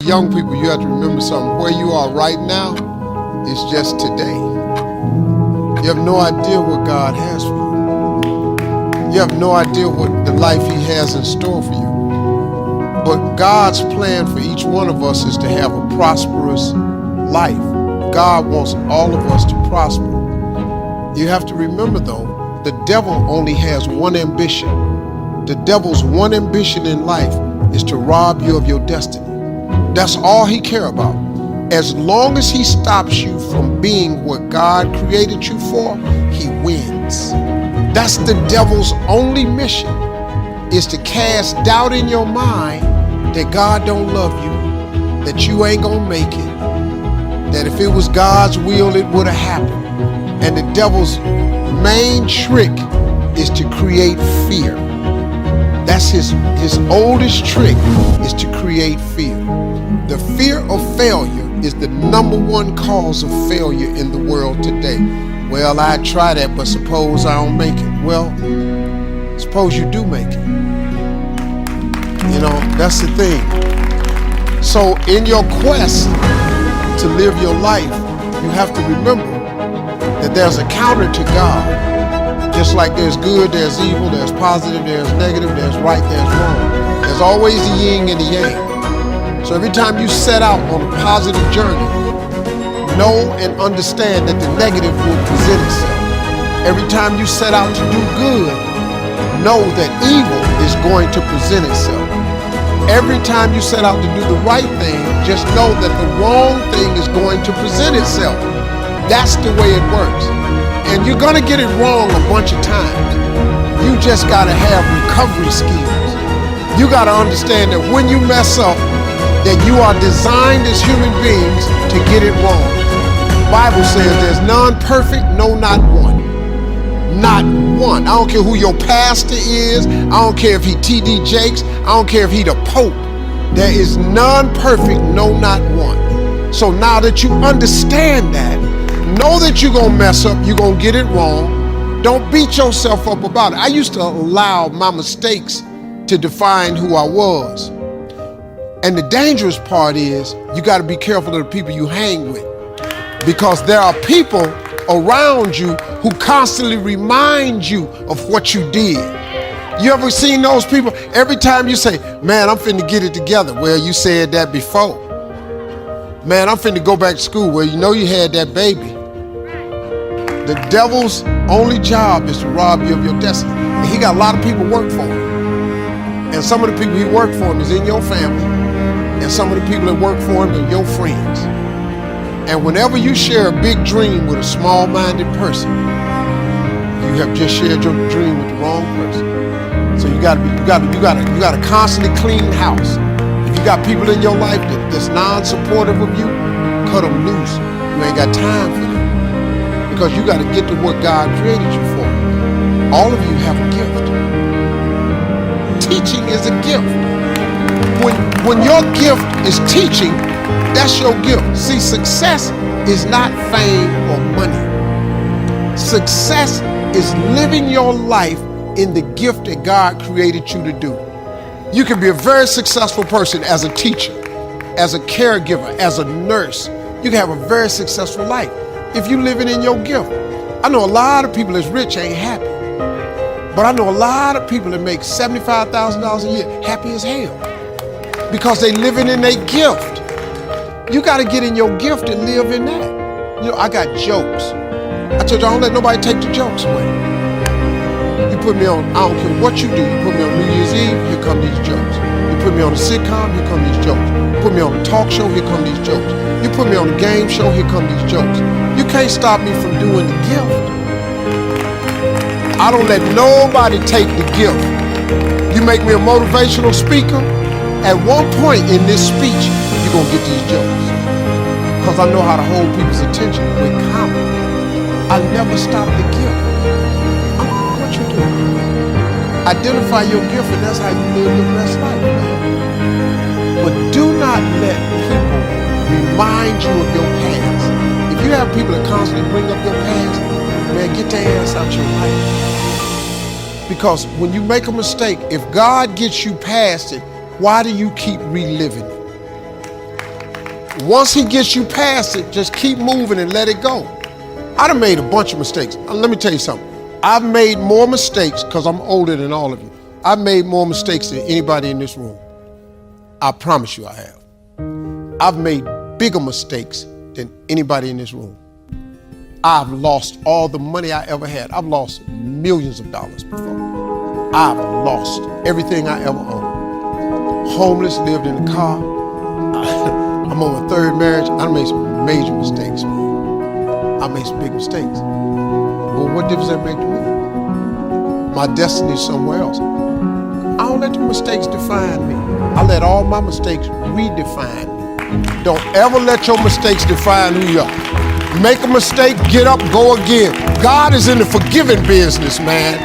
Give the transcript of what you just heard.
Young people, you have to remember something. Where you are right now is just today. You have no idea what God has for you. You have no idea what the life He has in store for you. But God's plan for each one of us is to have a prosperous life. God wants all of us to prosper. You have to remember though, the devil only has one ambition. The devil's one ambition in life is to rob you of your destiny. That's all he cares about. As long as he stops you from being what God created you for, he wins. That's the devil's only mission, is to cast doubt in your mind that God don't love you, that you ain't gonna make it, that if it was God's will, it would have happened. And the devil's main trick is to create fear. That's his oldest trick, is to create fear. The fear of failure is the #1 cause of failure in the world today. Well, I try that, but suppose I don't make it. Well, suppose you do make it. You know, that's the thing. So in your quest to live your life, you have to remember that there's a counter to God. Just like there's good, there's evil, there's positive, there's negative, there's right, there's wrong. There's always the yin and the yang. So every time you set out on a positive journey, know and understand that the negative will present itself. Every time you set out to do good, know that evil is going to present itself. Every time you set out to do the right thing, just know that the wrong thing is going to present itself. That's the way it works. And you're gonna get it wrong a bunch of times. You just gotta have recovery skills. You gotta understand that when you mess up, that you are designed as human beings to get it wrong. The Bible says there's none perfect, no, not one. Not one. I don't care who your pastor is. I don't care if he T.D. Jakes. I don't care if he the Pope. There is none perfect, no, not one. So now that you understand that, know that you're gonna mess up, you're gonna get it wrong. Don't beat yourself up about it. I used to allow my mistakes to define who I was. And the dangerous part is you gotta be careful of the people you hang with, because there are people around you who constantly remind you of what you did. You ever seen those people? Every time you say, man, I'm finna get it together. Well, you said that before. Man, I'm finna go back to school. Well, you know you had that baby. The devil's only job is to rob you of your destiny. And he got a lot of people work for him. And some of the people he worked for him is in your family. And some of the people that work for him are your friends. And whenever you share a big dream with a small-minded person, you have just shared your dream with the wrong person. So you gotta constantly clean house. If you got people in your life that's non-supportive of you, cut them loose. You ain't got time for them, because you got to get to what God created you for. All of you have a gift. Teaching is a gift. When your gift is teaching, that's your gift. See, success is not fame or money. Success is living your life in the gift that God created you to do. You can be a very successful person as a teacher, as a caregiver, as a nurse. You can have a very successful life if you're living in your gift. I know a lot of people that's rich ain't happy, but I know a lot of people that make $75,000 a year happy as hell, because they living in their gift. You got to get in your gift and live in that. You know, I got jokes. I told you I don't let nobody take the jokes away. You put me on, I don't care what you do. You put me on New Year's Eve, here come these jokes. You put me on a sitcom, here come these jokes. You put me on a talk show, here come these jokes. You put me on a game show, here come these jokes. You can't stop me from doing the gift. I don't let nobody take the gift. You make me a motivational speaker, at one point in this speech, you're gonna get these jokes. Because I know how to hold people's attention with comedy. I never stop the gift. What you do? Identify your gift, and that's how you live your best life, man. But do not let people remind you of your past. If you have people that constantly bring up your past, man, get their ass out your life. Because when you make a mistake, if God gets you past it, why do you keep reliving it? Once he gets you past it, just keep moving and let it go. I done made a bunch of mistakes. Let me tell you something. I've made more mistakes because I'm older than all of you. I've made more mistakes than anybody in this room. I promise you I have. I've made bigger mistakes than anybody in this room. I've lost all the money I ever had. I've lost millions of dollars before. I've lost everything I ever owned. Homeless, lived in a car. I'm on my third marriage. I made some major mistakes, man. I made some big mistakes. But what difference does that make to me? My destiny is somewhere else. I don't let the mistakes define me. I let all my mistakes redefine me. Don't ever let your mistakes define who you are. Make a mistake, get up, go again. God is in the forgiving business, man.